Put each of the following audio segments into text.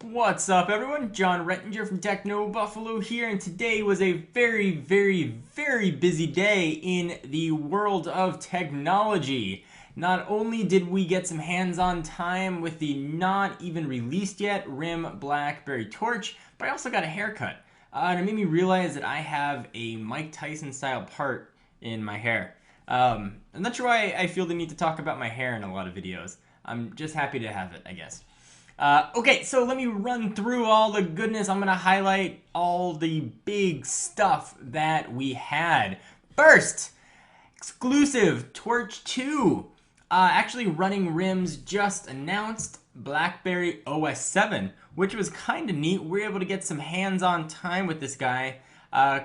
What's up, everyone? John Rettinger from Techno Buffalo here, and today was a very busy day in the world of technology. Not only did we get some hands-on time with the not even released yet RIM Blackberry torch, but I also got a haircut. And it made me realize that I have a Mike Tyson style part in my hair. I'm not sure why I feel the need to talk about my hair in a lot of videos. I'm just happy to have it, I guess. Okay, so let me run through all the goodness. I'm going to highlight all the big stuff that we had. First, exclusive Torch 2. Actually running RIMs just announced Blackberry OS 7, which was kind of neat. We were able to get some hands-on time with this guy,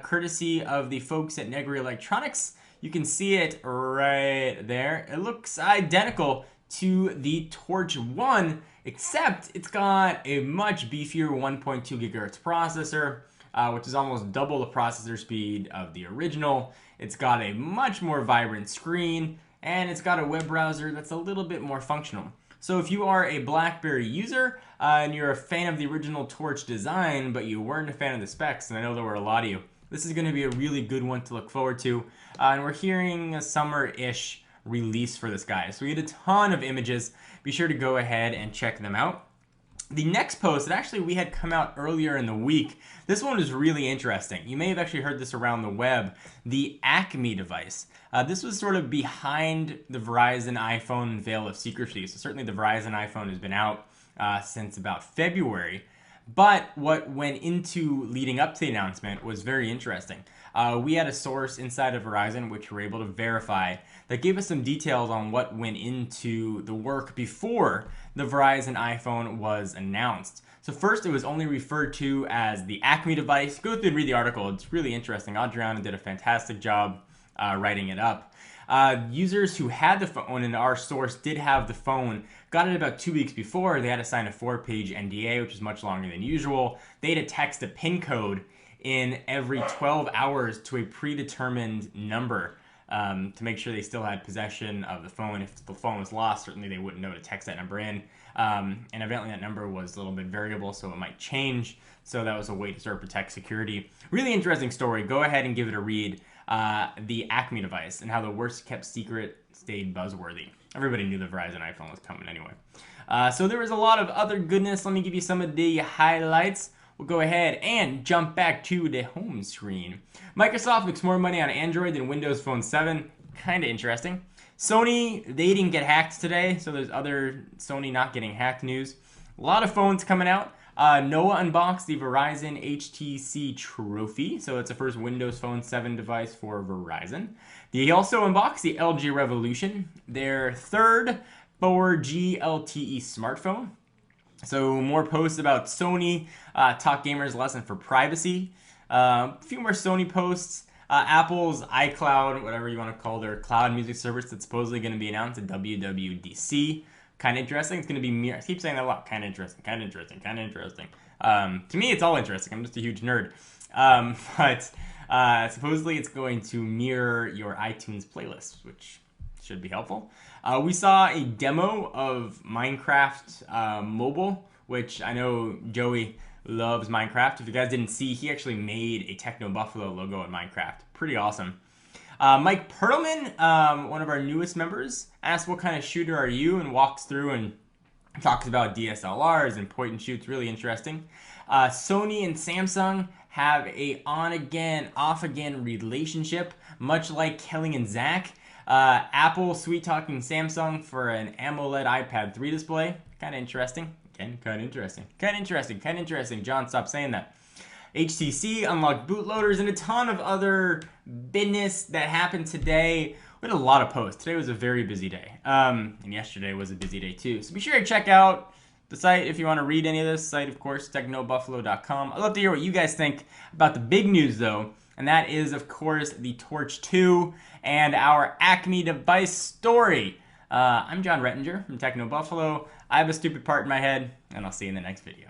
courtesy of the folks at Negri Electronics. You can see it right there. It looks identical to the Torch 1, except it's got a much beefier 1.2 gigahertz processor, which is almost double the processor speed of the original. It's got a much more vibrant screen, and it's got a web browser that's a little bit more functional. So if you are a BlackBerry user and you're a fan of the original Torch design, but you weren't a fan of the specs, and I know there were a lot of you, this is going to be a really good one to look forward to. And we're hearing a summer-ish release for this guy. So we had a ton of images. Be sure to go ahead and check them out. The next post that actually we had come out earlier in the week, this one is really interesting. You may have actually heard this around the web, the Acme device. This was sort of behind the Verizon iPhone veil of secrecy. So certainly the Verizon iPhone has been out since about February. But what went into leading up to the announcement was very interesting. We had a source inside of Verizon which we were able to verify that gave us some details on what went into the work before the Verizon iPhone was announced. So first, it was only referred to as the Acme device. Go through and read the article. It's really interesting. Adriana did a fantastic job writing it up. Users who had the phone, and our source did have the phone, got it about 2 weeks before. They had to sign a 4-page NDA, which is much longer than usual. They had to text a PIN code in every 12 hours to a predetermined number to make sure they still had possession of the phone. If the phone was lost, certainly they wouldn't know to text that number in. And evidently that number was a little bit variable, so it might change. So that was a way to sort of protect security. Really interesting story. Go ahead and give it a read. The Acme device and how the worst kept secret stayed buzzworthy. Everybody knew the Verizon iPhone was coming anyway. So there was a lot of other goodness. Let me give you some of the highlights. We'll go ahead and jump back to the home screen. Microsoft makes more money on Android than Windows Phone 7. Kind of interesting. Sony, they didn't get hacked today, so there's other Sony not getting hacked news. A lot of phones coming out. Noah unboxed the Verizon HTC Trophy, so it's the first Windows Phone 7 device for Verizon. They also unboxed the LG Revolution, their third 4G LTE smartphone. So more posts about Sony, Talk Gamers lesson for privacy. A few more Sony posts. Apple's iCloud, whatever you want to call their cloud music service that's supposedly going to be announced at WWDC. Kind of interesting. It's going to be I keep saying that a lot. Kind of interesting. To me, it's all interesting. I'm just a huge nerd. But supposedly it's going to mirror your iTunes playlists, which should be helpful. We saw a demo of Minecraft mobile, which I know Joey loves Minecraft. If you guys didn't see, he actually made a Techno Buffalo logo in Minecraft. Pretty awesome. Mike Perlman, one of our newest members, asked what kind of shooter are you, and walks through and talks about DSLRs and point and shoots. Really interesting. Sony and Samsung have a on-again, off-again relationship, much like Kelly and Zach. Apple sweet-talking Samsung for an AMOLED iPad 3 display. Kind of interesting. Again, kind of interesting. John, stop saying that. HTC unlocked bootloaders and a ton of other business that happened today. We had a lot of posts. Today was a very busy day. And yesterday was a busy day too. So be sure to check out the site if you want to read any of this. Site, of course, technobuffalo.com. I'd love to hear what you guys think about the big news, though. And that is, of course, the Torch 2 and our Acme device story. I'm John Rettinger from Techno Buffalo. I have a stupid part in my head, and I'll see you in the next video.